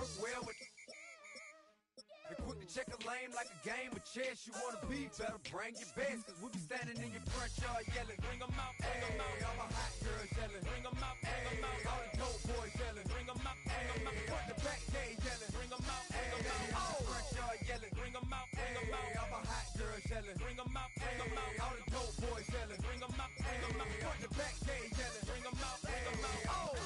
work well with. They quick to check a lane like a game of chess. You wanna be better, bring your best. Cause we be standing in your front yard yelling. Bring them out, bring them out. All my hot girls yelling. Bring them out, bring them out. All the dope boys yelling. Bring them out, bring them out. Front the back gate yelling. Bring them out, bring them out. Oh, front yard yelling. Bring them out, bring them out. All my hot girls yelling. Bring them out, bring them out. All the dope boys yelling. Bring them out, bring them out. Front the back gate yelling. Bring them out, bring them out. Oh.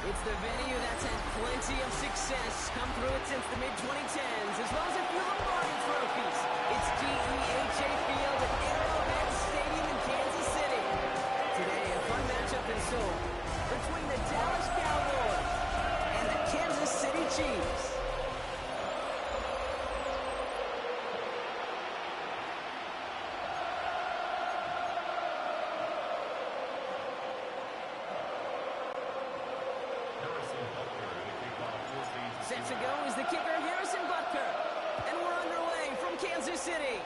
It's the venue that's had plenty of success come through it since the mid-2010s, as well as a few Lombardi trophies. It's GEHA Field at Arrowhead Stadium in Kansas City. Today, a fun matchup in Seoul between the Dallas Cowboys and the Kansas City Chiefs. Set to go is the kicker, Harrison Butker. And we're underway from Kansas City.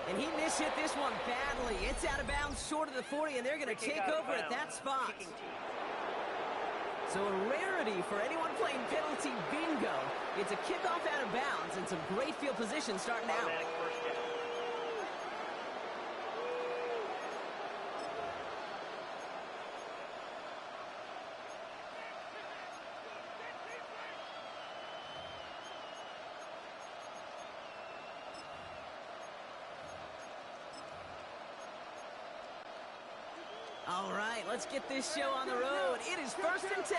And he mishit this one badly. It's out of bounds short of the 40, and they're going to take over at that spot. So a rarity for anyone playing penalty bingo. It's a kickoff out of bounds and some great field position starting out. All right, let's get this show on the road. It is 1st and 10.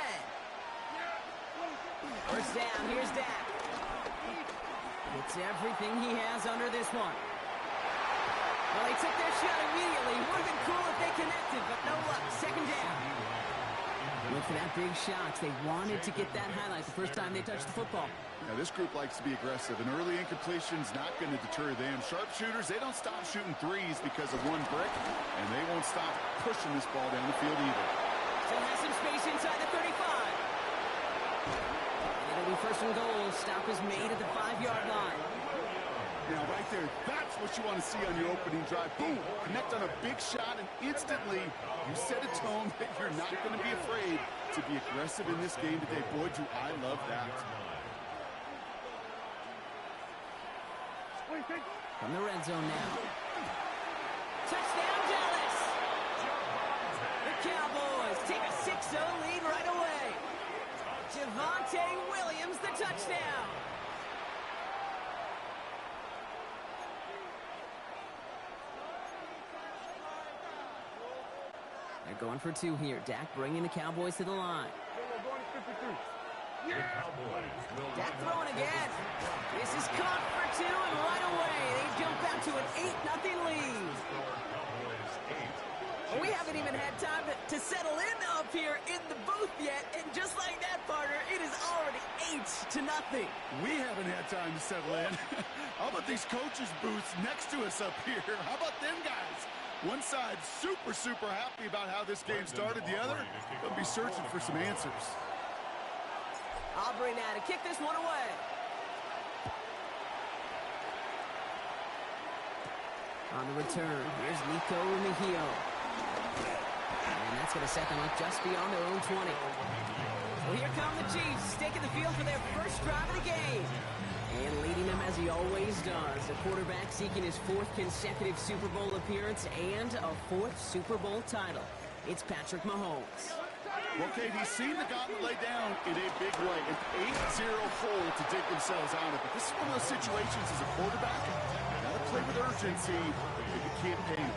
First down, here's Dak. It's everything he has under this one. Well, they took their shot immediately. Would have been cool if they connected, but no luck. Second down. Went for that big shot. They wanted to get that highlight the first time they touched the football. Now, this group likes to be aggressive. An early incompletion's not going to deter them. Sharpshooters, they don't stop shooting threes because of one brick, and they won't stop pushing this ball down the field either. Still has some space inside the 35. And it'll be 1st and goal. Stop is made at the 5-yard line. Now, right there, that's what you want to see on your opening drive. Boom, connect on a big shot, and instantly you set a tone that you're not going to be afraid to be aggressive in this game today. Boy, do I love that. From the red zone now. Touchdown, Dallas! The Cowboys take a 6-0 lead right away. Javonte Williams, the touchdown. They're going for 2 here. Dak bringing the Cowboys to the line. Dak throwing again. This is caught for 2, and right away they jump out to an 8-0 lead. We haven't even had time to settle in up here in the booth yet, and just like that, partner, it is already 8-0. We haven't had time to settle in. How about these coaches' booths next to us up here? How about them guys? One side super happy about how this game started. The other will be searching for some answers. Aubrey now to kick this one away. On the return, here's Nico Mejio. And that's going to set them up just beyond their own 20. Well, here come the Chiefs, taking the field for their first drive of the game. And leading them as he always does, the quarterback seeking his 4th consecutive Super Bowl appearance and a 4th Super Bowl title. It's Patrick Mahomes. Well, Kate, he's seen the gauntlet lay down in a big way. An 8-0 hole to dig themselves out of it. This is one of those situations as a quarterback, you got to play with urgency in the campaign.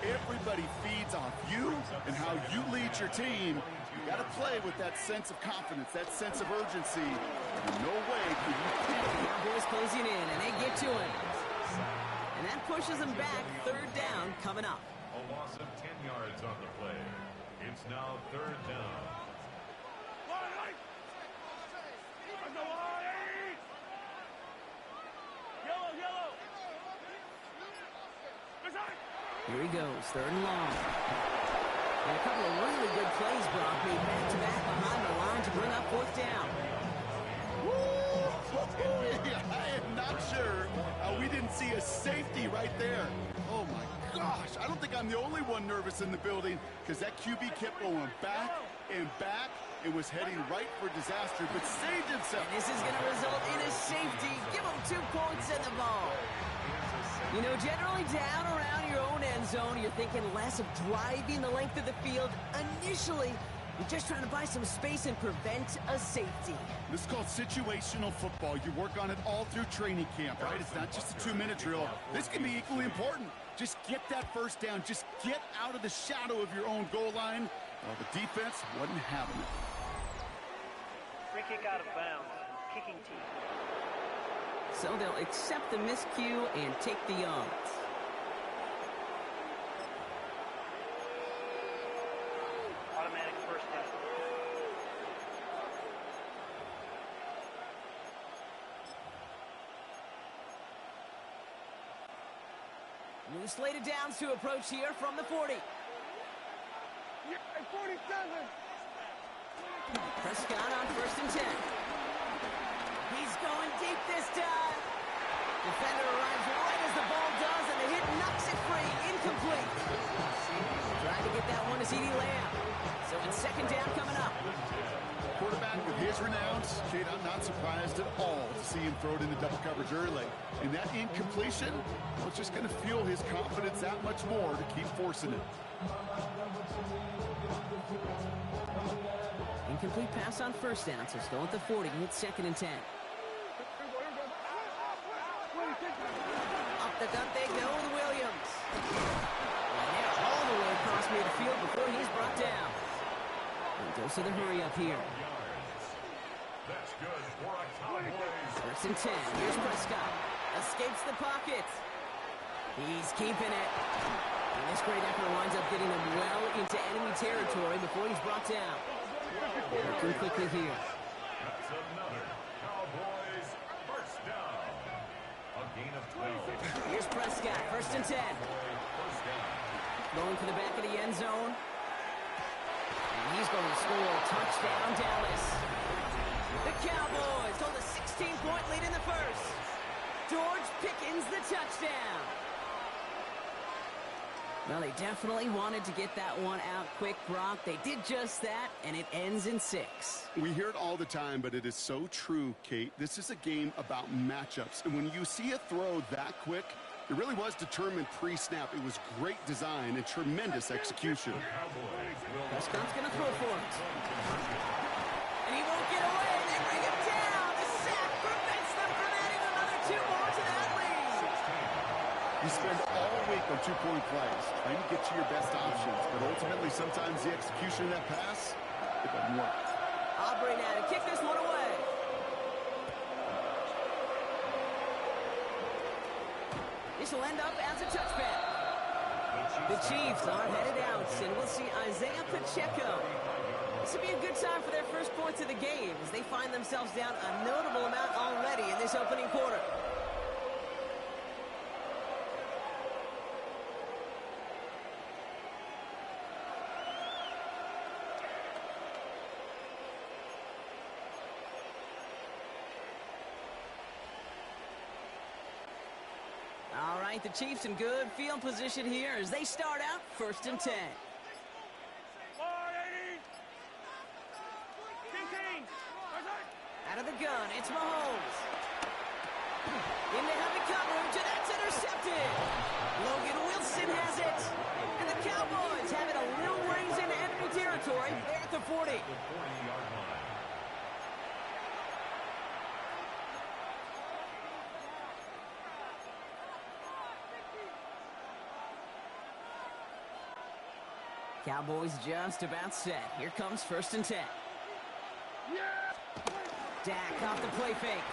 Everybody feeds off you and how you lead your team. You got to play with that sense of confidence, that sense of urgency. In no way can you pick. Cowboys closing in, and they get to him. And that pushes them back. Third down coming up. A loss of 10 yards on the play. It's now third down. Here he goes, third and long. And a couple of really good plays, Brock, made back-to-back behind the line to bring up fourth down. I am not sure we didn't see a safety right there. Oh, my gosh. I don't think I'm the only one nervous in the building because that QB kept going back and back and was heading right for disaster, but saved himself. And this is going to result in a safety. Give him 2 points in the ball. You know, generally down around your own end zone, you're thinking less of driving the length of the field. Initially, you're just trying to buy some space and prevent a safety. This is called situational football. You work on it all through training camp, right? It's not just a 2-minute drill. This can be equally important. Just get that first down. Just get out of the shadow of your own goal line. Well, the defense wasn't having it. Free kick out of bounds. Kicking team. So they'll accept the miscue and take the yards. Automatic first down. New slated downs to approach here from the 40. 47. Prescott on first and 10. He's going deep this time. Defender arrives right as the ball does, and the hit knocks it free. Incomplete. Trying to get that one to C.D. Lamb. So it's second down coming up. Quarterback with his renowns, Kate, I'm not surprised at all to see him throw it into double coverage early. And that incompletion was just going to fuel his confidence that much more to keep forcing it. Incomplete pass on first down, so still at the 40. It's second and 10. Up the gut they go with Williams. And they're all the way across midfield before he's brought down. And goes to the hurry up here. That's good for a Cowboys. First and 10. Here's Prescott. Escapes the pocket. He's keeping it. And this great effort winds up getting him well into enemy territory before he's brought down. Looking quickly here. That's another Cowboys first down. A gain of 12. Here's Prescott. First and 10. First down. Going for the back of the end zone. And he's going to score. Touchdown, Dallas. The Cowboys hold a 16-point lead in the first. George Pickens the touchdown. Well, they definitely wanted to get that one out quick, Brock. They did just that, and it ends in 6. We hear it all the time, but it is so true, Kate. This is a game about matchups. And when you see a throw that quick, it really was determined pre-snap. It was great design and tremendous execution. Prescott's going to throw for it. And he won't get away. They bring him down. The sack prevents them from adding another 2 more to that lead. You spend all week on 2-point plays, trying to get to your best options, but ultimately sometimes the execution of that pass, it doesn't work. Aubrey now to kick this one away. This will end up as a touchback. The Chiefs are headed out, and we'll see Isaiah Pacheco. This will be a good time for their first points of the game as they find themselves down a notable amount already in this opening quarter. All right, the Chiefs in good field position here as they start out first and 10. Out of the gun, it's Mahomes. Into heavy coverage, and that's intercepted. Logan Wilson has it. And the Cowboys have it a little ways into enemy territory. They're at the 40. The 40-yard line. Cowboys just about set. Here comes 1st and 10. Dak off the play fake.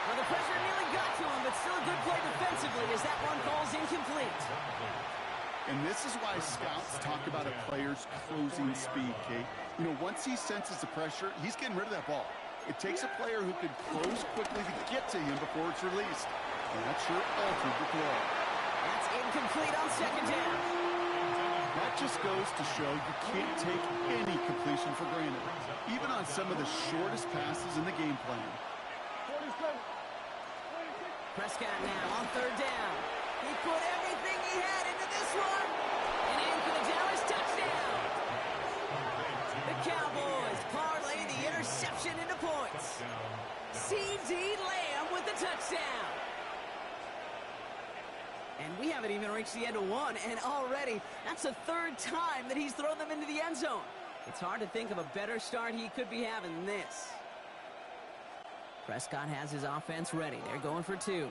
Well, the pressure nearly got to him, but still a good play defensively as that one falls incomplete. And this is why scouts talk about a player's closing speed, Kate. You know, once he senses the pressure, he's getting rid of that ball. It takes a player who can close quickly to get to him before it's released. And that sure altered the throw. That's incomplete on 2nd down. That just goes to show you can't take any completion for granted, even on some of the shortest passes in the game plan. Prescott now on 3rd down. He put everything he had into this one. And in for the Dallas touchdown. The Cowboys parlay the interception into points. C.D. Lamb with the touchdown. And we haven't even reached the end of one, and already that's the 3rd time that he's thrown them into the end zone. It's hard to think of a better start he could be having than this. Prescott has his offense ready. They're going for 2.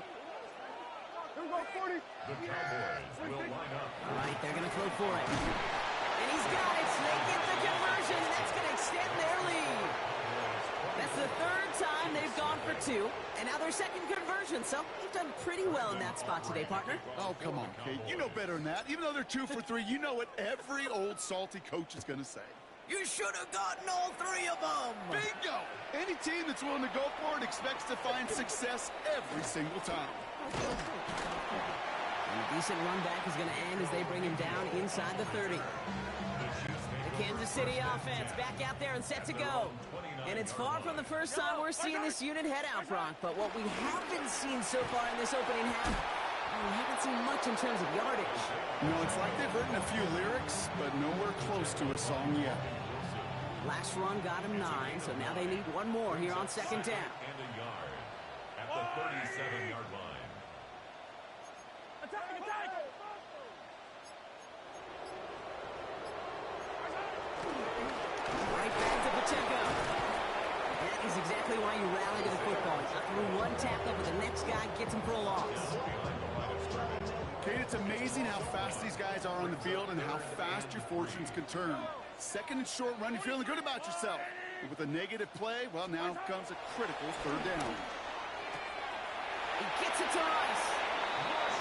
The Cowboys will line up. All right, they're going to throw for it. And he's got it. They get the conversion, and that's going to extend their lead. That's the 3rd time they've gone for 2, and now their 2nd conversion. So they've done pretty well in that spot today, partner. Oh, come on, Kate. You know better than that. Even though they're 2 for 3, you know what every old salty coach is going to say. You should have gotten all 3 of them. Bingo! Any team that's willing to go for it expects to find success every single time. And a decent run back is going to end as they bring him down inside the 30. The Kansas City offense back out there and set to go. And it's far from the first time we're seeing this unit head out, Brock. But what we haven't seen so far in this opening half, we haven't seen much in terms of yardage. You know, it's like they've written a few lyrics, but nowhere close to a song yet. Last run got him 9, so now they need one more here on 2nd down. And a yard at the 37-yard line. Attack! Attack! Right back to Pacheco. That is exactly why you rally to the football. You through one tackle, but the next guy gets him for a loss. Kate, it's amazing how fast these guys are on the field and how fast your fortunes can turn. 2nd and short run, you're feeling good about yourself. But with a negative play, well, now comes a critical 3rd down. He gets it to Rice.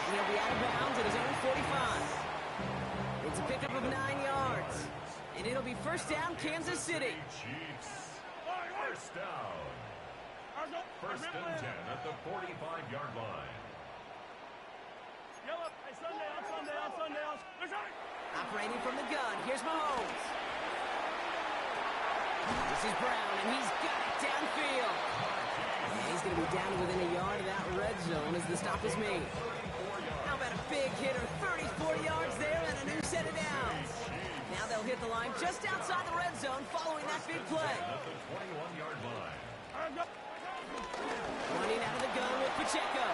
And he'll be out of bounds at his own 45. It's a pickup of 9 yards. And it'll be 1st down, Kansas City. Chiefs. 1st down. 1st and 10 at the 45-yard line. Operating from the gun, here's Mahomes. This is Brown, and he's got it downfield. And he's going to be down within a yard of that red zone as the stop is made. How about a big hitter, 34 yards there and a new set of downs. Now they'll hit the line just outside the red zone following that big play. At the 21-yard line. Running out of the gun with Pacheco.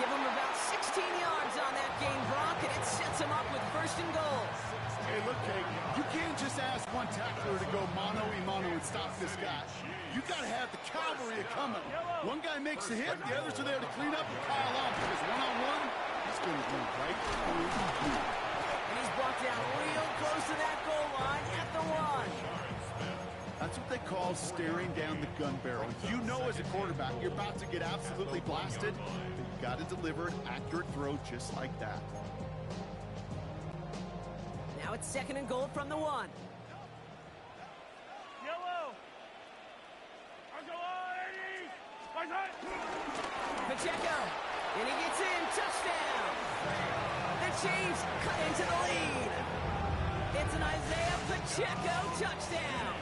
Give him about 16 yards on that game, Brock, and it sets him up with 1st and goal. Hey, look, Kate, you can't just ask one tackler to go mano-a-mano and stop this guy. You got to have the cavalry coming. One guy makes a hit, the others are there to clean up and pile on, because one-on-one, he's going to run right through you. And he's brought down real close to that goal line at the 1. That's what they call staring down the gun barrel. You know as a quarterback, you're about to get absolutely blasted, but you got to deliver an accurate throw just like that. Now it's 2nd and goal from the 1. Pacheco, and he gets in, touchdown! The Chiefs cut into the lead. It's an Isaiah Pacheco touchdown.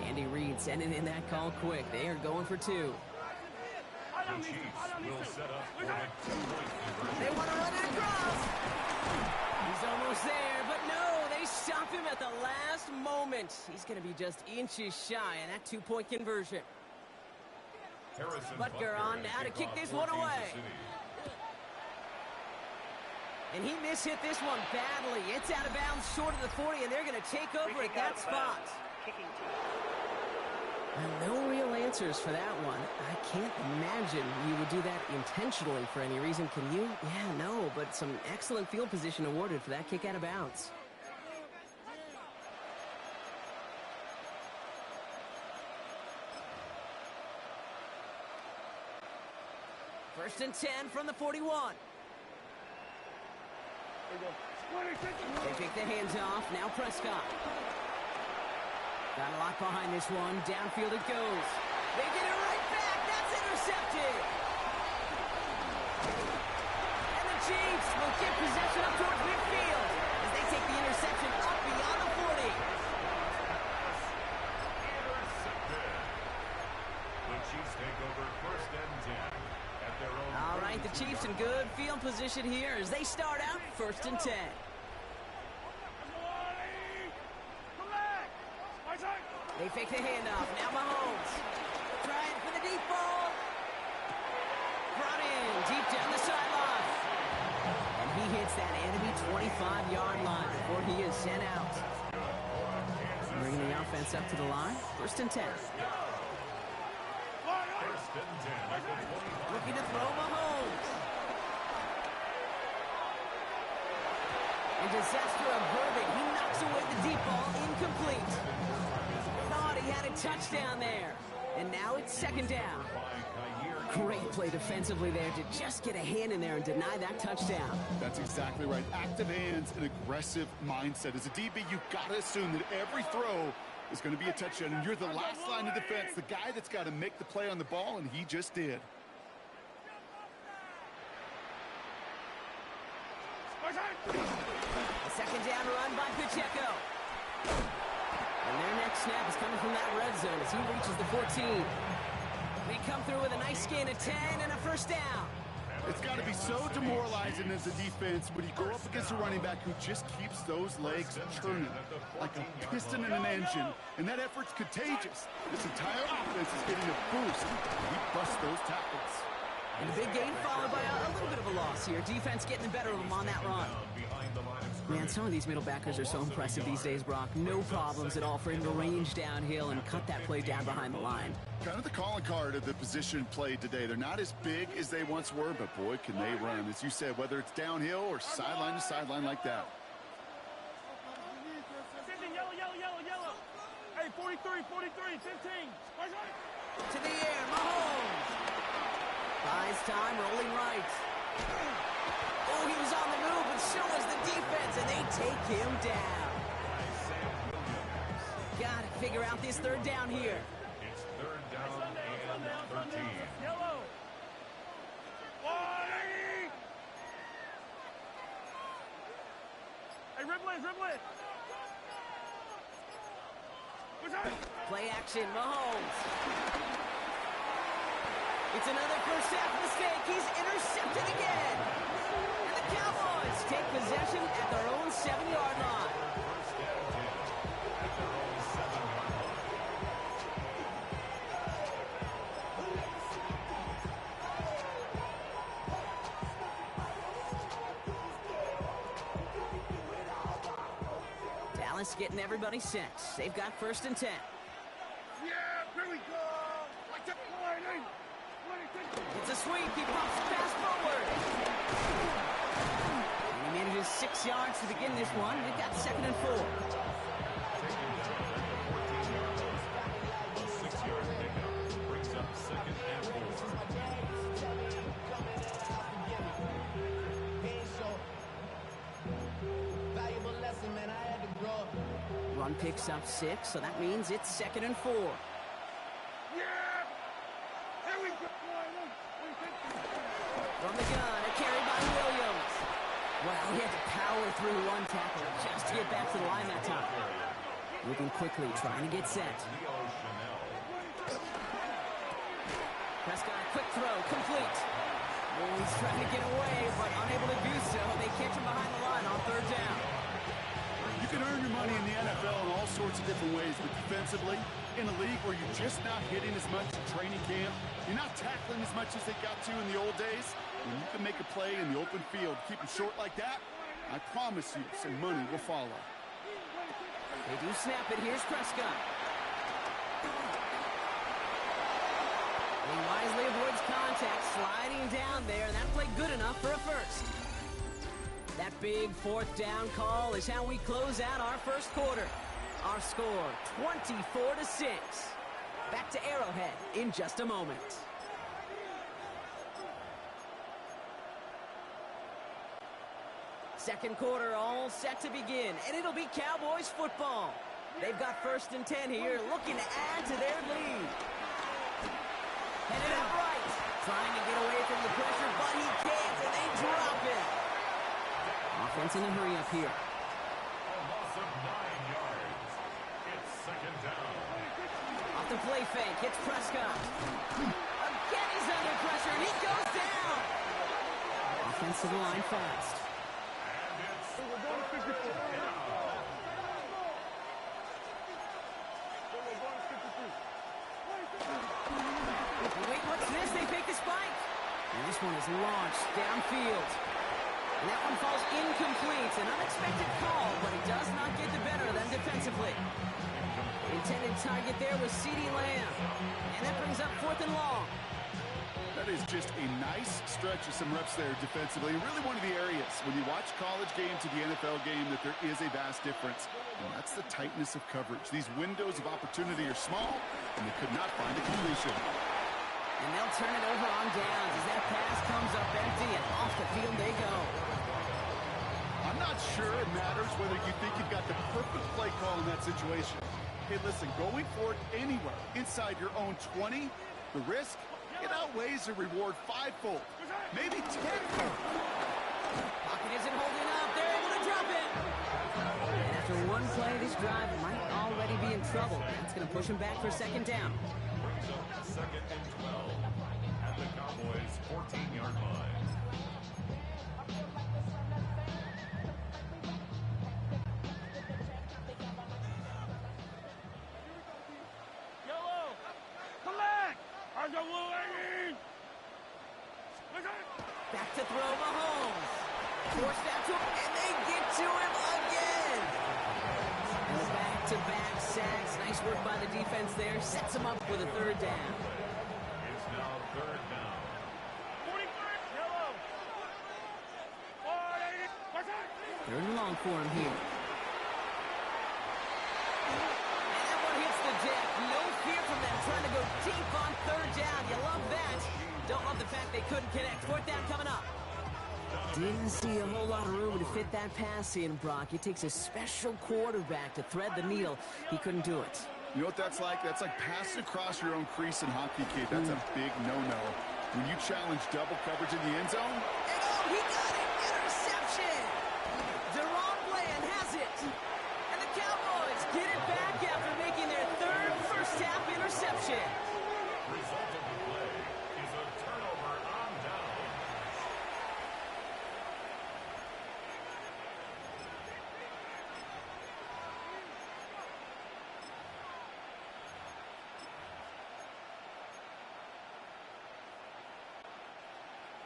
Andy Reid sending in that call quick. They are going for 2. The Chiefs will set up for a 2-point conversion. They want to run it across. He's going to be just inches shy in that two-point conversion. Butker on now to kick this one away. And he mishit this one badly. It's out of bounds short of the 40, and they're going to take over at that spot. Kicking team. No real answers for that one. I can't imagine you would do that intentionally for any reason. Can you? Yeah, no, but some excellent field position awarded for that kick out of bounds. First and 10 from the 41. They take the hands off. Now Prescott. Got a lot behind this one. Downfield it goes. They get it right back. That's intercepted. And the Chiefs will get possession up towards midfield as they take the interception up beyond the 40. Intercepted. The Chiefs take over first and 10 at their own. All right, the Chiefs in good field position here as they start out first and 10. They fake the handoff. Now Mahomes. Trying for the deep ball. Brought in deep down the sideline. And he hits that enemy 25-yard line before he is sent out. Bringing the offense up to the line. First and 10. First and 10. Looking to throw Mahomes. And disaster averted. He knocks away the deep ball. Incomplete. He had a touchdown there. And now it's second down. Great play defensively there to just get a hand in there and deny that touchdown. That's exactly right. Active hands and aggressive mindset. As a DB, you've got to assume that every throw is going to be a touchdown. And you're the last line of defense, the guy that's got to make the play on the ball, and he just did. A second down run by Pacheco. And their next snap is coming from that red zone as he reaches the 14. They come through with a nice gain of 10 and a first down. It's got to be so demoralizing as a defense when you go up against a running back who just keeps those legs churning like a piston in an engine, and that effort's contagious. This entire offense is getting a boost. He busts those tackles. And a big gain followed by a little bit of a loss here. Defense getting the better of them on that run. Man, some of these middle backers are so impressive these days, Brock. No problems at all for him to range downhill and cut that play down behind the line. Kind of the calling card of the position played today. They're not as big as they once were, but boy, can they run. As you said, whether it's downhill or sideline to sideline like that. Yellow. Hey, 43, 15. To the air, Mahomes. Buys time, rolling right. Oh, he was on the move, but so was the defense, and they take him down. Got to figure out this third down here. It's third down and 13. Yellow. Hey, dribble it. Play action, Mahomes. It's another first half mistake. He's intercepted again. And the Cowboys take possession at their own 7-yard line. Dallas getting everybody set. They've got first and 10. Yeah, here we go. Like that line. It's a sweep. He pops the pass forward. And he manages 6 yards to begin this one. They've got second and 4. A 6-yard pickup brings up second and 4. Run picks up 6, so that means it's second and 4. From the gun, a carry by Williams. Well, he had to power through one tackle just to get back to the line that time. Moving quickly, trying to get set. Prescott, a quick throw, complete. Oh, he's trying to get away, but unable to do so. They catch him behind the line on third down. You can earn your money in the NFL in all sorts of different ways, but defensively in a league where you're just not hitting as much in training camp. You're not tackling as much as they got to in the old days. When you can make a play in the open field, keep them short like that, I promise you some money will follow. They do snap it. Here's Prescott. He wisely avoids contact, sliding down there, and that played good enough for a first. That big fourth down call is how we close out our first quarter. Our score, 24-6. Back to Arrowhead in just a moment. Second quarter all set to begin, and it'll be Cowboys football. They've got 1st and 10 here, looking to add to their lead. Headed out right, trying to get away from the pressure, but he can't, and they drop it. Offense in a hurry up here. A loss of 9 yards. It's 2nd down. Off the play fake, hits Prescott. Again, he's under pressure, and he goes down. Offense to the line fast. Wait, what's this? They fake the spike. And this one is launched downfield. And that one falls incomplete. An unexpected call, but it does not get the better of them defensively. The intended target there was CeeDee Lamb. And that brings up 4th and long. That is just a nice stretch of some reps there defensively. Really one of the areas when you watch college game to the NFL game that there is a vast difference. And that's the tightness of coverage. These windows of opportunity are small, and they could not find a completion. And they'll turn it over on downs as that pass comes up empty, and off the field they go. I'm not sure it matters whether you think you've got the perfect play call in that situation. Hey, listen, going for it anywhere inside your own 20, the risk, it outweighs the reward 5-fold, maybe 10-fold. Pocket isn't holding up. They're able to drop it. And after one play, this drive might already be in trouble. That's going to push him back for 2nd down. 2nd and 12 at the Cowboys' 14-yard line. Yellow! Collect! Back to throw Mahomes. Forced out to him, and they get to him again. And the back-to-back sacks. Nice work by the defense there. Sets him up with a 3rd down. It's now 3rd down. 43, yellow! 3rd and long for him here. And that one hits the deck. No fear from them trying to go deep on 3rd down. You love that. Don't love the fact they couldn't connect. 4th down coming up. Didn't see a whole lot of room to fit that pass in, Brock. It takes a special quarterback to thread the needle. He couldn't do it. You know what that's like? That's like passing across your own crease in hockey, kid. That's a big no-no. When you challenge double coverage in the end zone. And oh, he got it! Interception! Deron Bland has it! And the Cowboys get it back after making their 3rd first-half interception. Result of the play is a turnover on down.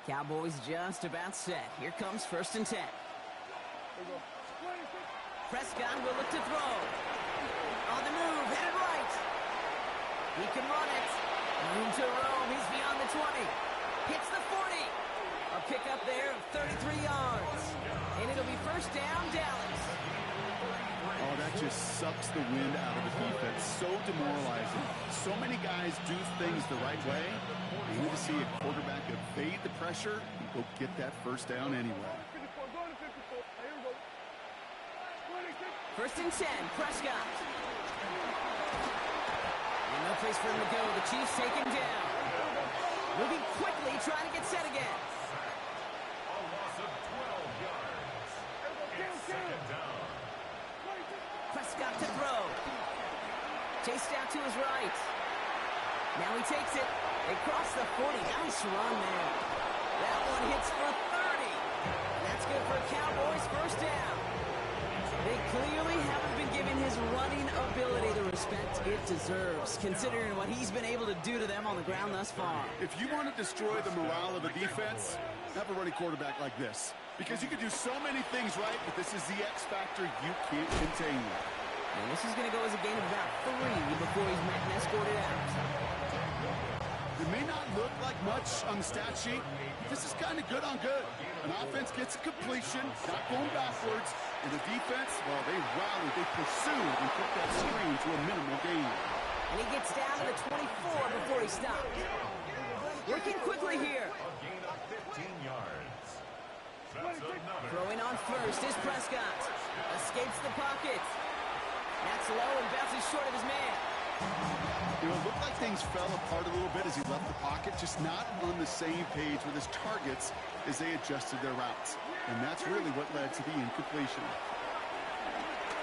Cowboys just about set. Here comes 1st and 10. Prescott will look to throw. On the move, headed right. He can run it. Room to roam. He's beyond the 20. Hits the 40. A pickup there of 33 yards. And it'll be 1st down, Dallas. Oh, that just sucks the wind out of the defense. So demoralizing. So many guys do things the right way. You need to see a quarterback evade the pressure and go get that 1st down anyway. 1st and 10, Prescott. And no place for him to go. The Chiefs take him down. Moving quickly, trying to get set again. A loss of 12 yards. It's 2nd down. Prescott to throw. Chased out to his right. Now he takes it. They cross the 40. Nice run there. That one hits for 30. And that's good for Cowboys 1st down. They clearly haven't been given his his running ability the respect it deserves, considering what he's been able to do to them on the ground thus far. If you want to destroy the morale of a defense, have a running quarterback like this. Because you can do so many things right, but this is the X factor you can't contain. And this is going to go as a gain of about 3 before he's met and escorted out. It may not look like much on the stat sheet, but this is kind of good on good. An offense gets a completion, not going backwards, and the defense, well, they rallied, they pursued, and put that screen to a minimal gain. And he gets down to the 24 before he stops. Working quickly here. A gain of 15 yards. That's another. Throwing on first is Prescott. Escapes the pocket. That's low and bounces short of his man. You know, it looked like things fell apart a little bit as he left the pocket, just not on the same page with his targets as they adjusted their routes. And that's really what led to the incompletion.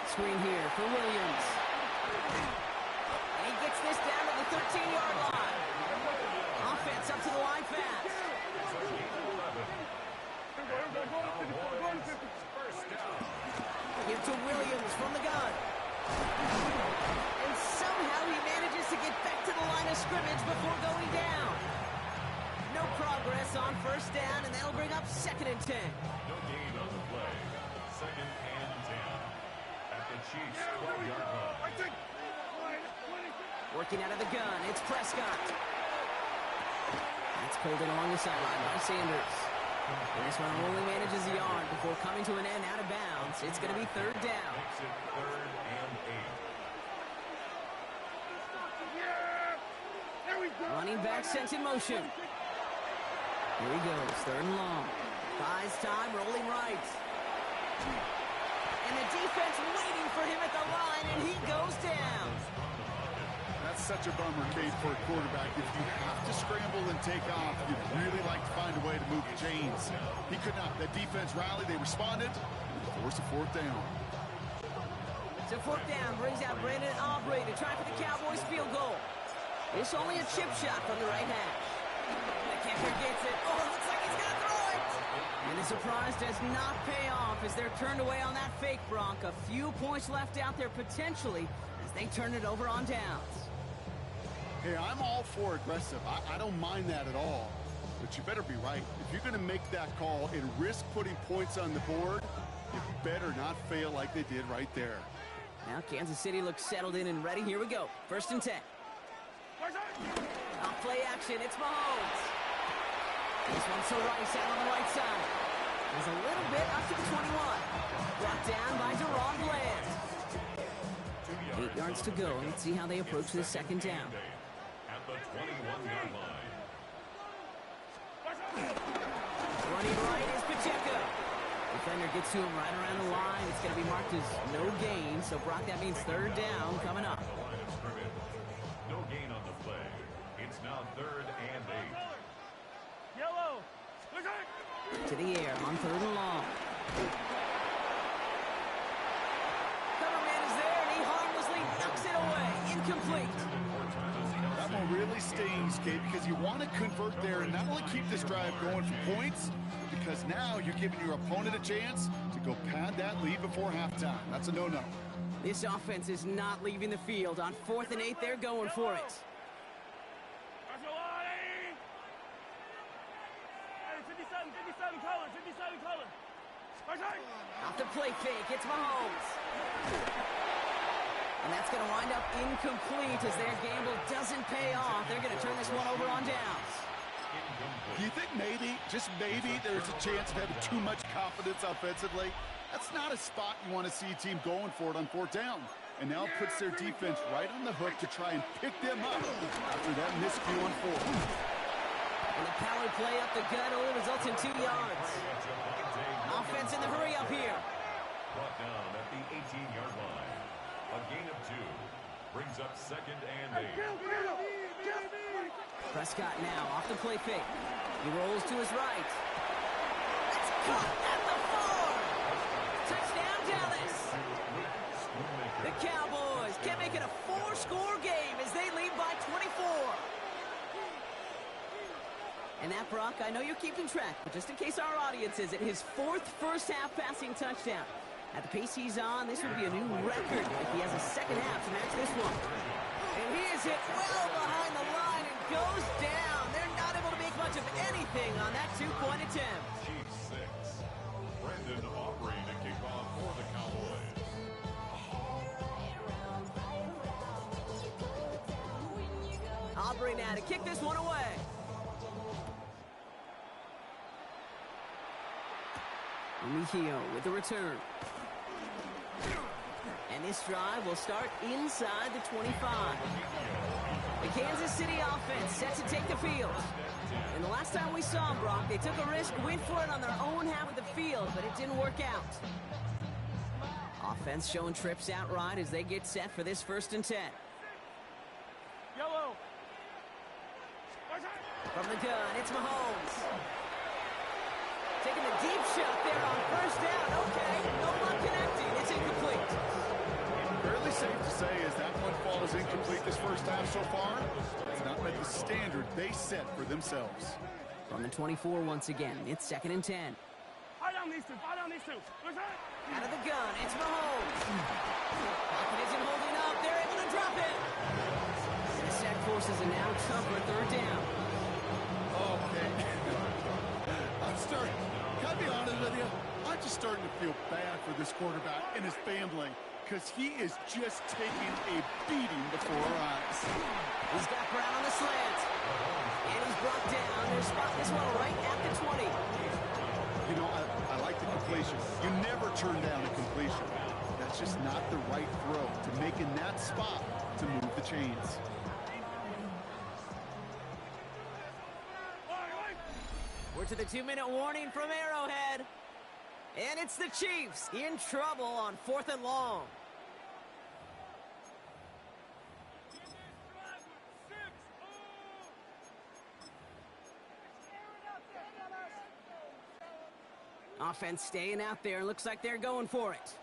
Screen here for Williams. And he gets this down to the 13-yard line. Offense up to the line fast. Give to Williams from the gun. And somehow he manages to get back to the line of scrimmage before going down. No progress on first down, and that'll bring up 2nd and 10. No gain on the play. 2nd and 10. At the Chiefs' 12-yard line. Working out of the gun, it's Prescott. That's pulled in along the sideline by Sanders. And this one only manages the yard before coming to an end out of bounds. It's going to be 3rd down. Makes it 3rd and 8. Running back sent in motion. Here he goes, 3rd and long. Buys time, rolling right. And the defense waiting for him at the line, and he goes down. That's such a bummer, Kate, for a quarterback. If you have to scramble and take off, you'd really like to find a way to move the chains. He could not. That defense rallied, they responded, and forced a 4th down. So 4th down brings out Brandon Aubrey to try for the Cowboys field goal. It's only a chip shot from the right hash. The kicker gets it. Oh, it looks like he's going to throw it. And the surprise does not pay off as they're turned away on that fake, Bronc. A few points left out there potentially as they turn it over on downs. Hey, I'm all for aggressive. I don't mind that at all. But you better be right. If you're going to make that call and risk putting points on the board, you better not fail like they did right there. Now Kansas City looks settled in and ready. Here we go. 1st and 10. Off play action. It's Mahomes. This one's to Rice out on the right side. He's a little bit up to the 21. Brought down by Deron Bland. 8 yards to go. Let's see how they approach this 2nd down. At the 21-yard line. Running right is Pacheco. Defender gets to him right around the line. It's going to be marked as no gain. So, Brock, that means 3rd down coming up. Line of scrimmage. No gain on the play. It's now 3rd and 8. Yellow. To the air on 3rd and long. Cover man is there, and he harmlessly knocks it away. Incomplete. That one really stings, Kate, because you want to convert there and not only keep this drive going for points, because now you're giving your opponent a chance to go pad that lead before halftime. That's a no-no. This offense is not leaving the field. On 4th and 8, they're going for it. 57 color. Off the play fake, it's Mahomes. And that's going to wind up incomplete as their gamble doesn't pay off. They're going to turn this one over on downs. Do you think maybe, just maybe, there's a chance of having too much confidence offensively? That's not a spot you want to see a team going for it on 4th down. And now puts their defense right on the hook to try and pick them up after that miscue on 4th. And the power play up the gut only results in 2 yards. Offense in the hurry up here. Brought down at the 18-yard line. A gain of 2 brings up 2nd and 8. Prescott now off the play fake. He rolls to his right. It's caught at the 4. Touchdown, Dallas. The Cowboys can make it a 4-score game as they lead by 24. And that, Brock, I know you're keeping track, but just in case our audience isn't, his 4th first-half passing touchdown. At the pace he's on, this would be a new record if he has a second half to match this one. And he is hit well behind the line and goes down. They're not able to make much of anything on that two-point attempt. G6. Brandon Aubrey to kick off for the Cowboys. Aubrey now to kick this one away. Mejio with the return. And this drive will start inside the 25. The Kansas City offense set to take the field. And the last time we saw them, Brock, they took a risk, went for it on their own half of the field, but it didn't work out. Offense showing trips outright as they get set for this 1st and 10. Yellow. From the gun, it's Mahomes. Taking the deep shot there on 1st down. Okay, no luck connecting. It's incomplete. Fairly safe to say as that one falls incomplete this first half so far. It's not met the standard they set for themselves. From the 24 once again, it's 2nd and 10. Fire down these two. Fire down these two. Out of the gun, it's Mahomes. Pocket isn't holding up. They're able to drop it. And the sack forces a now tougher 3rd down. Okay. Can I be honest with you? I'm just starting to feel bad for this quarterback and his family because he is just taking a beating before our eyes. He's got Brown on the slant. And he's brought down. They'll spot this one right at the 20. You know, I like the completion. You never turn down a completion. That's just not the right throw to make in that spot to move the chains. We're to the 2-minute warning from Arrowhead. And it's the Chiefs in trouble on 4th and long. Offense staying out there. Looks like they're going for it.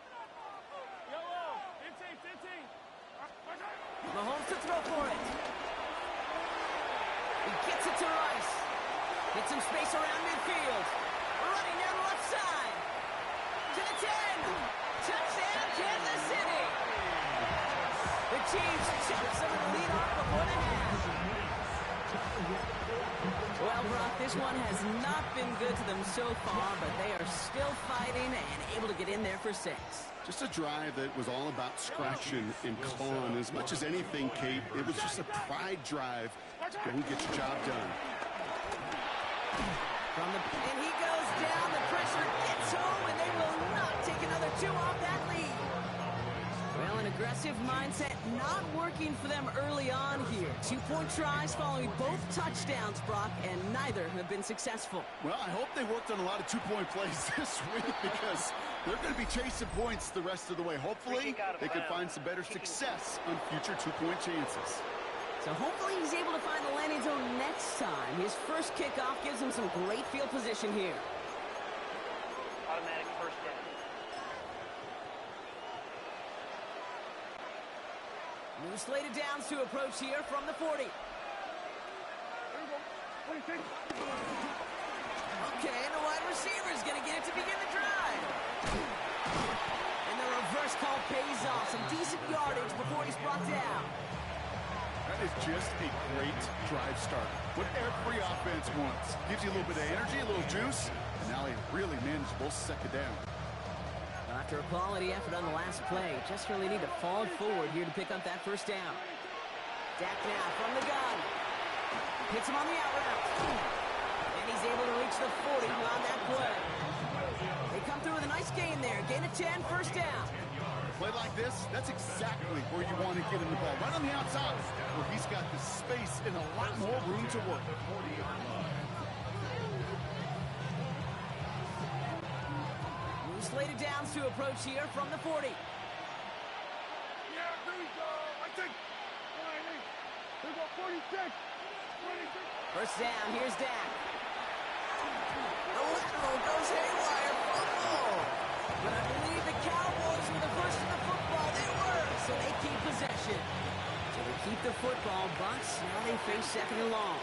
Mahomes to throw for it. He gets it to Rice. Gets some space around midfield. Running down the left side. To the 10. Touchdown, Kansas City. The Chiefs chip some of the lead off before the half. Well, Brock, this one has not been good to them so far, but they are still fighting and able to get in there for 6. Just a drive that was all about scratching and clawing. As much as anything, Kate, it was just a pride drive to go and get your job done. And he goes down. The pressure gets home, and they will not take another 2 off that lead. Well, an aggressive mindset not working for them early on here. 2-point tries following both touchdowns, Brock, and neither have been successful. Well, I hope they worked on a lot of 2-point plays this week because they're going to be chasing points the rest of the way. Hopefully, they can find some better success on future 2-point chances. So hopefully he's able to find the landing zone next time. His first kickoff gives him some great field position here. Automatic 1st down. New slated downs to approach here from the 40. Okay, and the wide receiver is going to get it to begin the drive. And the reverse call pays off. Some decent yardage before he's brought down. That is just a great drive start. What every offense wants. Gives you a little bit of energy, a little juice, and now a really manageable 2nd down. After a quality effort on the last play, just really need to fall forward here to pick up that 1st down. Dak now from the gun. Hits him on the out route. And he's able to reach the 40 on that play. They come through with a nice gain there. Gain of 10, 1st down. Play like this, that's exactly where you want to get him the ball. Right on the outside, where he's got the space and a lot more room to work. New slated downs to approach here from the 40. Yeah, here we go. I think. Here we go, 46. 46. 1st down, here's Dak. The lateral goes haywire. Fumble. But I believe the Cowboys were the first in the football. They were, so they keep possession. So they keep the football, but now they face 2nd and long.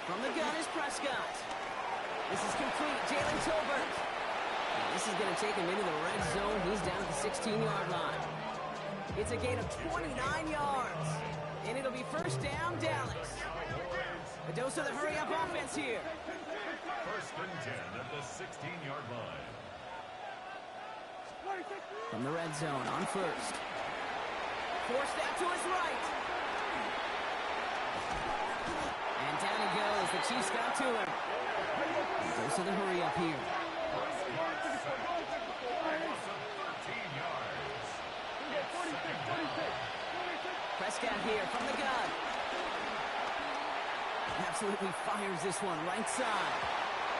From the gun is Prescott. This is complete. Jalen Tolbert. This is is going to take him into the red zone. He's down at the 16-yard line. It's a gain of 29 yards. And it'll be first down, Dallas. A dose of the hurry-up offense here. First and 10 at the 16-yard line. From the red zone on first. Forced out to his right. And down he goes. The Chiefs got to him. A dose of the hurry-up here. Prescott here from the gun. Absolutely fires this one right side.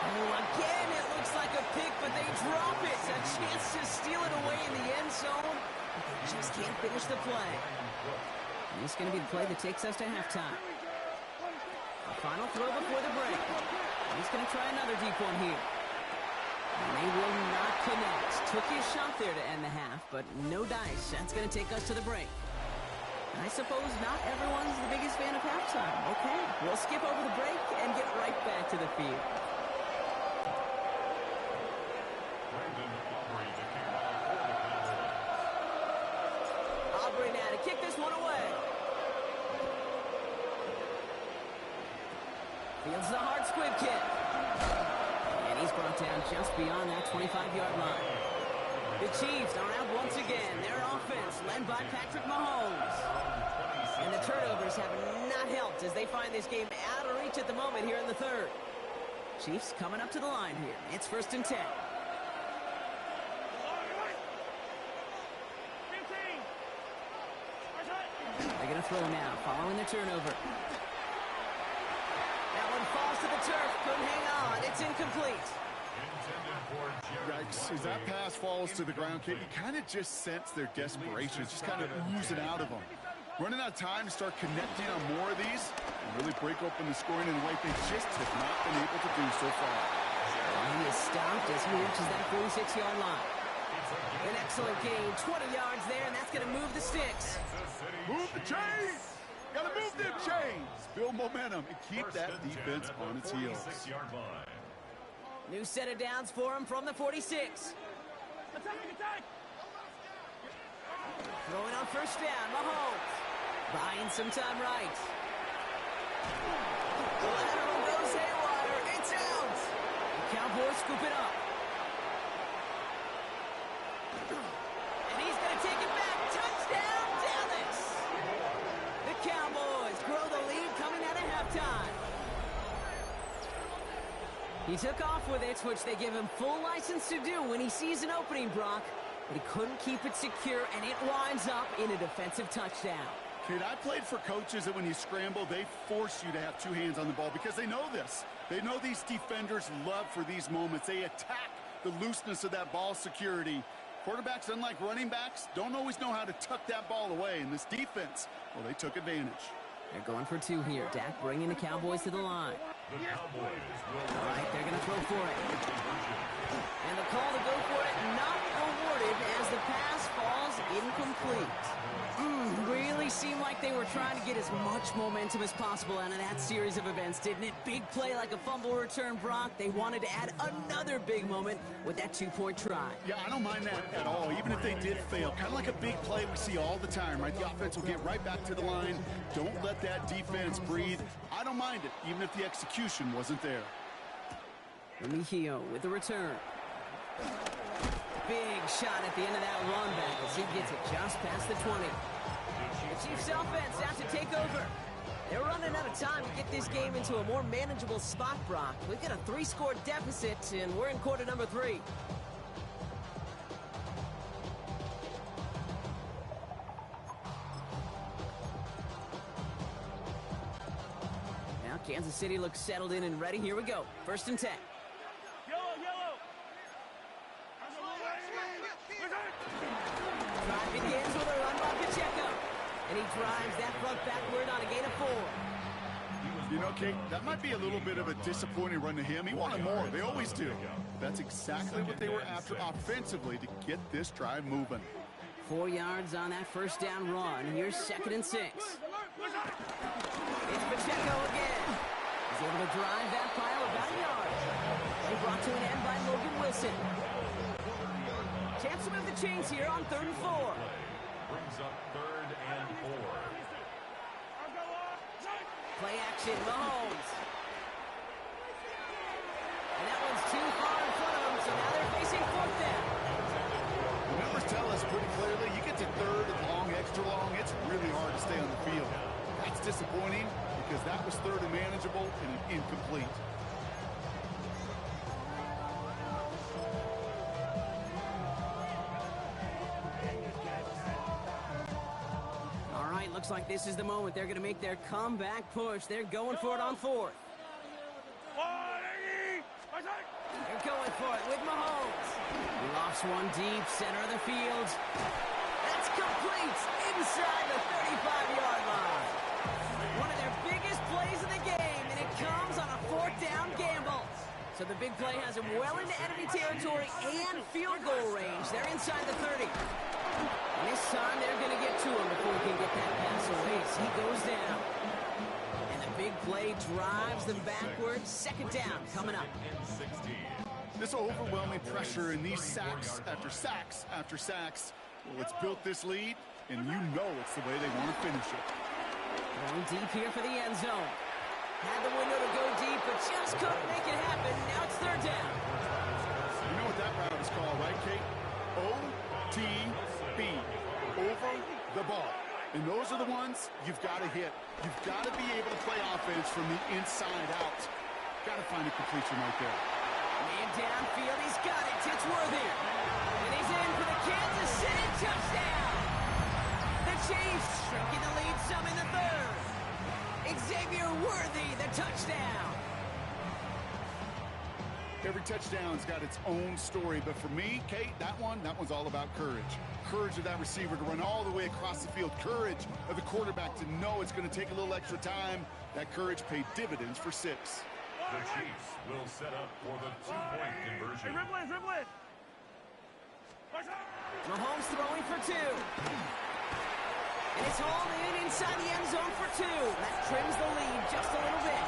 Oh, again, it looks like a pick, but they drop it. A chance to steal it away in the end zone. Just can't finish the play. And this is going to be the play that takes us to halftime. A final throw before the break. He's going to try another deep one here. And they will not connect. Took his shot there to end the half, but no dice. That's going to take us to the break. I suppose not everyone's the biggest fan of halftime. Okay, we'll skip over the break and get right back to the field. Aubrey now to kick this one away. Fields the hard squib kick. And he's brought down just beyond that 25-yard line. The Chiefs are out once again. Their offense led by Patrick Mahomes. And the turnovers have not helped as they find this game out of reach at the moment here in the third. Chiefs coming up to the line here. It's first and 10. They're going to throw now, following the turnover. That one falls to the turf. Couldn't hang on. It's incomplete. Yikes. As that pass falls to the ground, Kate, you kind of just sense their desperation. It's just kind of oozing out of them. Running out of time to start connecting on more of these and really break open the scoring in a way they just have not been able to do so far. And he is stopped as he reaches that 46-yard line. An excellent gain, 20 yards there, and that's going to move the sticks. Move the chains! Got to move them chains! Build momentum and keep that defense on its heels. New set of downs for him from the 46. Throwing on first down, Mahomes. Buying some time right. The lateral goes haywire. It's out. The Cowboys scoop it up. And he's going to take it back. Touchdown, Dallas. The Cowboys grow the lead coming out of halftime. He took off with it, which they give him full license to do when he sees an opening, Brock. But he couldn't keep it secure, and it winds up in a defensive touchdown. Kid, I played for coaches that when you scramble, they force you to have two hands on the ball because they know this. They know these defenders love for these moments. They attack the looseness of that ball security. Quarterbacks, unlike running backs, don't always know how to tuck that ball away. And this defense, well, they took advantage. They're going for two here. Dak bringing the Cowboys to the line. All right, they're going to throw for it. And the call to go for it not awarded as the pass falls incomplete. Really seemed like they were trying to get as much momentum as possible out of that series of events, didn't it? Big play like a fumble return, Brock. They wanted to add another big moment with that two-point try. Yeah, I don't mind that at all, even if they did fail. Kind of like a big play we see all the time, right? The offense will get right back to the line. Don't let that defense breathe. I don't mind it, even if the execution wasn't there. Remigio with the return. Big shot at the end of that run back as he gets it just past the 20. The Chiefs offense out to take over. They're running out of time to get this game into a more manageable spot, Brock. We've got a 3-score deficit, and we're in quarter number 3. Now Kansas City looks settled in and ready. Here we go. First and 10. Drive begins with a run by Pacheco. And he drives that front backward on a gain of 4. You know, Kate, that might be a little bit of a disappointing run to him. He wanted more. They always do. That's exactly what they were after offensively to get this drive moving. 4 yards on that first down run. Here's 2nd and 6. It's Pacheco again. He's able to drive that pile about a yard. They brought to an end by Logan Wilson. Chance to move the chains here on 3rd and 4. Brings up 3rd and 4. Play action, Mahomes. And that one's too far in front of them, so now they're facing 4th down. The numbers tell us pretty clearly, you get to 3rd and long, extra long, it's really hard to stay on the field. That's disappointing because that was 3rd and manageable and an incomplete. All right, looks like this is the moment. They're going to make their comeback push. They're going for it on 4th. They're going for it with Mahomes. He lofts one deep, center of the field. That's complete inside the 35-yard line. One of their biggest plays of the game, and it comes on a 4th down gamble. So the big play has him well into enemy territory and field goal range. They're inside the 30. And this time they're going to get to him before he can get that pass away. So he goes down. And the big play drives them backwards. 2nd down coming up. This overwhelming pressure and these sacks after sacks after sacks, well, it's built this lead, and you know it's the way they want to finish it. Going deep here for the end zone. Had the window to go deep, but just couldn't make it happen. Now it's 3rd down. You know what that route is called, right, Kate? OTB, over the ball. And those are the ones you've got to hit. You've got to be able to play offense from the inside out. Got to find a completion right there. Man downfield, he's got it. It's Worthy. And he's in for the Kansas City touchdown. The Chiefs shrinking the lead some in the 3rd. Xavier Worthy, the touchdown. Every touchdown's got its own story, but for me, Kate, that one's all about courage. Courage of that receiver to run all the way across the field. Courage of the quarterback to know it's going to take a little extra time. That courage paid dividends for 6. The Chiefs will set up for the 2-point conversion. Mahomes throwing for 2. And it's hauled in inside the end zone for 2. That trims the lead just a little bit.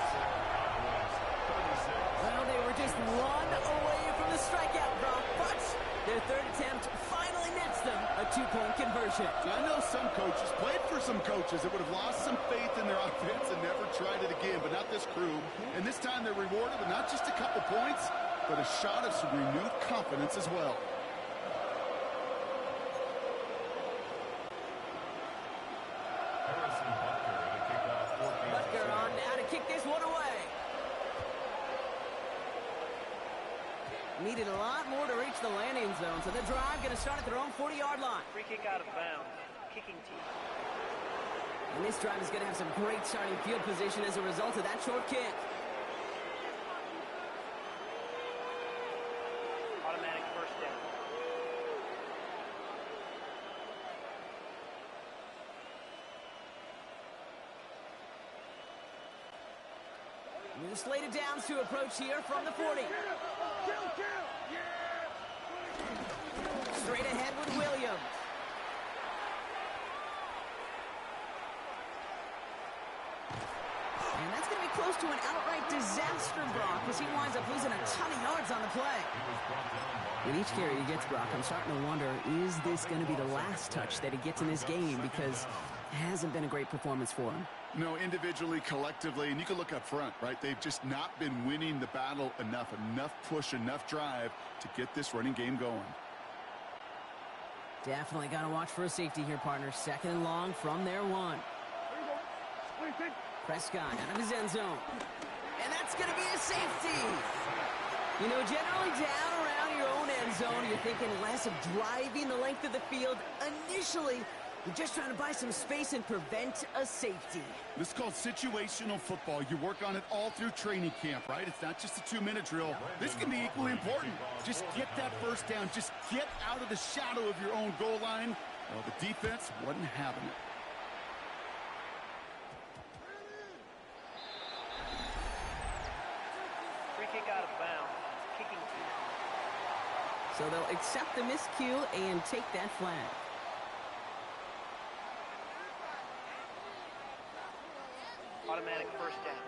Well, they were just 1 away from the strikeout, Brock, but their 3rd attempt finally nets them a 2-point conversion. I know some coaches, played for some coaches that would have lost some faith in their offense and never tried it again, but not this crew. And this time they're rewarded with not just a couple points, but a shot of some renewed confidence as well. Butker on now to kick this one away. Needed a lot more to reach the landing zone, so the drive going to start at their own 40-yard line. Free kick out of bounds. Kicking team. And this drive is going to have some great starting field position as a result of that short kick. Automatic 1st down. And the slated downs to approach here from the 40. Straight ahead with Williams. And that's going to be close to an outright disaster, Brock, as he winds up losing a ton of yards on the play. With each carry he gets, Brock, I'm starting to wonder, is this going to be the last touch that he gets in this game? Because it hasn't been a great performance for him. No, individually, collectively, and you can look up front, right? They've just not been winning the battle enough push, enough drive to get this running game going. Definitely got to watch for a safety here, partner. 2nd and long from their 1. Prescott out of his end zone. And that's going to be a safety. You know, generally down around your own end zone, you're thinking less of driving the length of the field. Initially, you're just trying to buy some space and prevent a safety. This is called situational football. You work on it all through training camp, right? It's not just a 2-minute drill. This can be equally important. Just get that 1st down. Just get out of the shadow of your own goal line. Well, the defense wasn't having it. Free kick out of bounds. Kicking team. So they'll accept the miscue and take that flag. Automatic 1st down.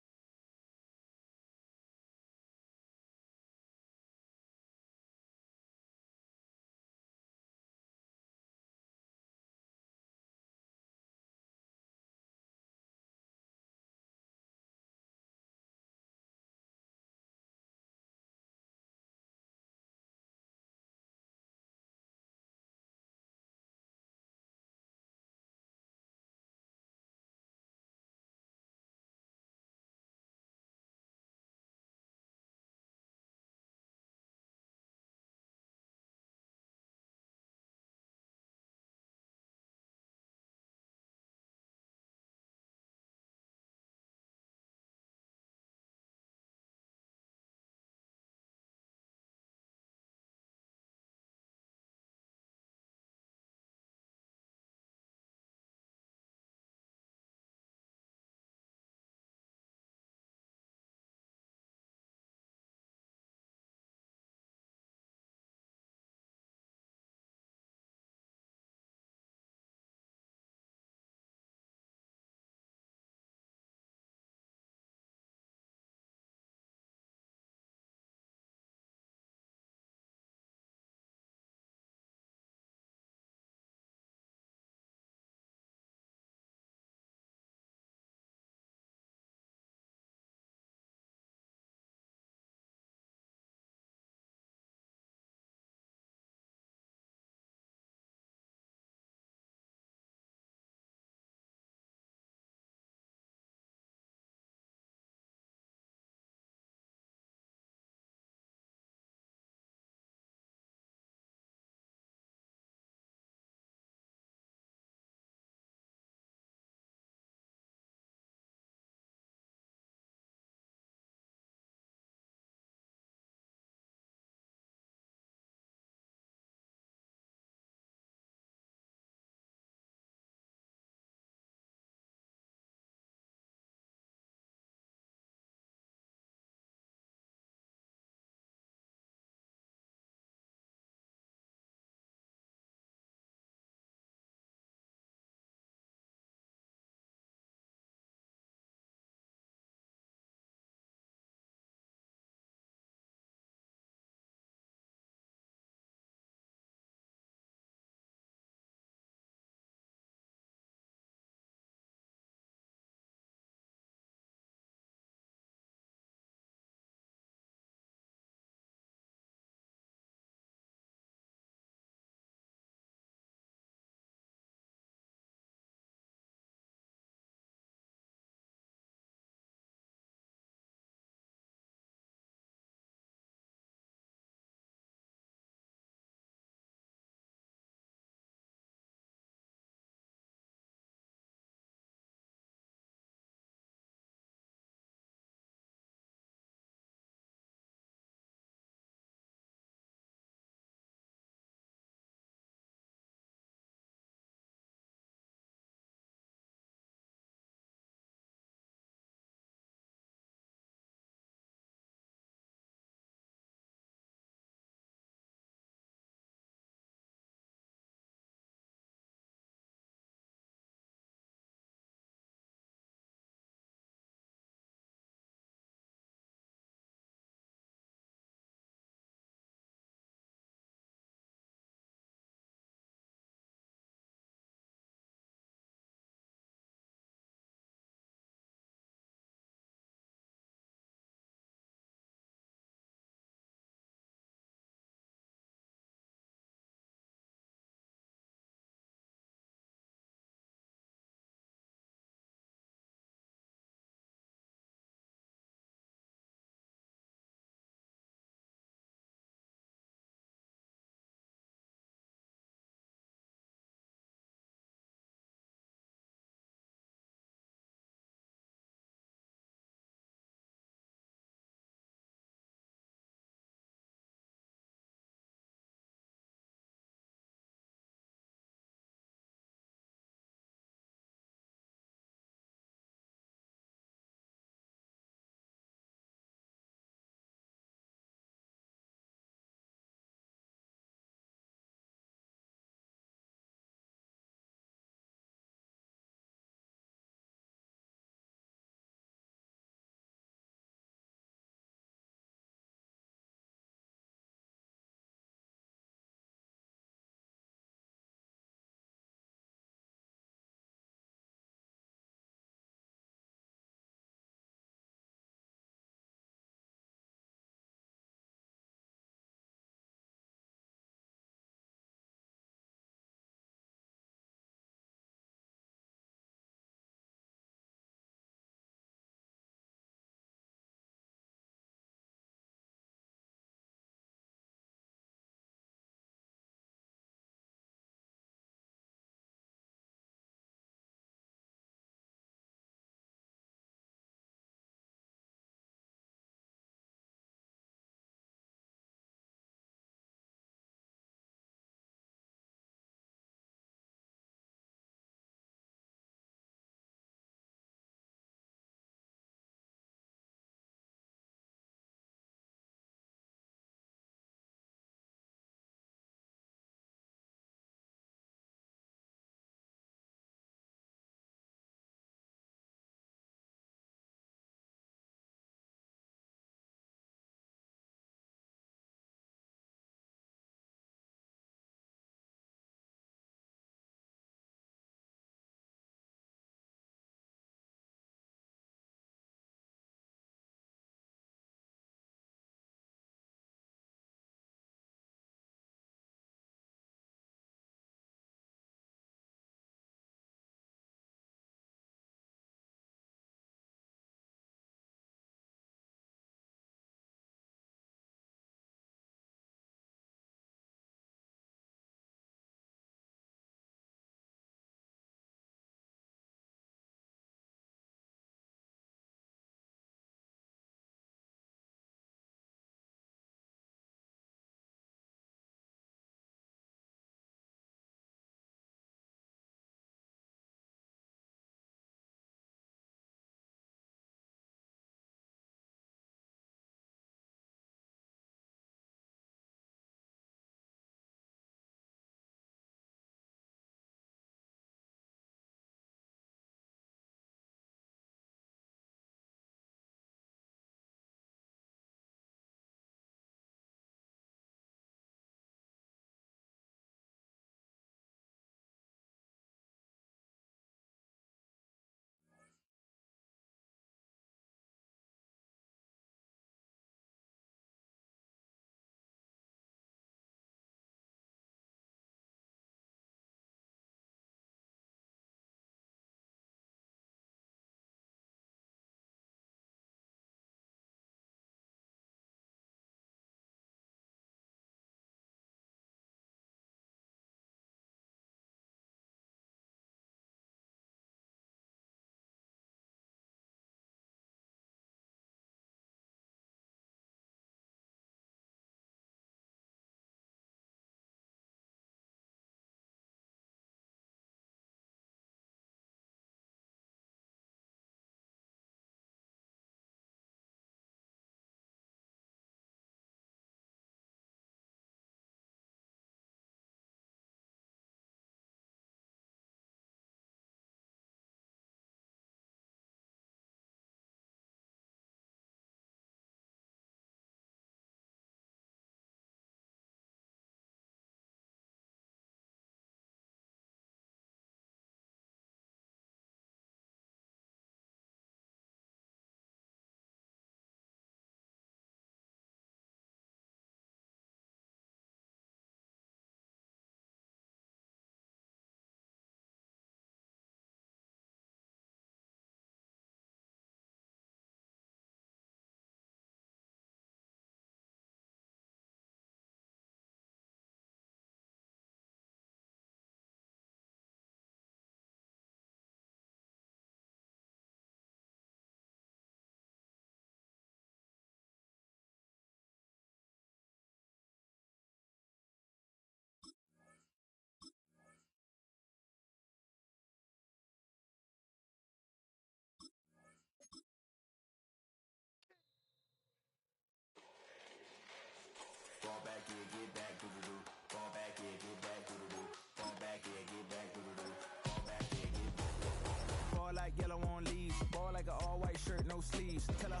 shirt, no sleeves. Tell her,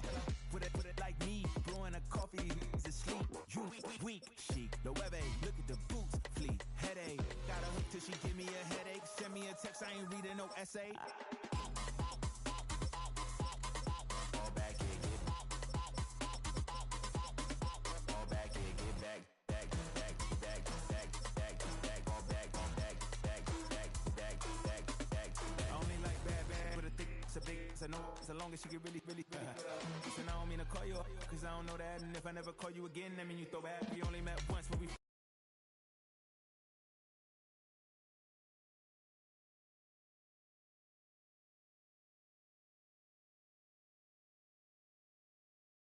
put it like me. Blowing a coffee, is asleep. You weak, chic. The web look at the boots, fleet. Headache, got a hook till she give me a headache. Send me a text, I ain't reading no essay. Fall back, yeah, get back. Fall back, yeah, get back. Back, back, back, back, back, back. Fall back, back, back, back, back, back, back. I only like bad, but a thick, it's a big, it's a no, so long as she get really. Listen, I don't mean to call you up, cause I don't know that. And if I never call you again, that mean you throw back. We only met once, but we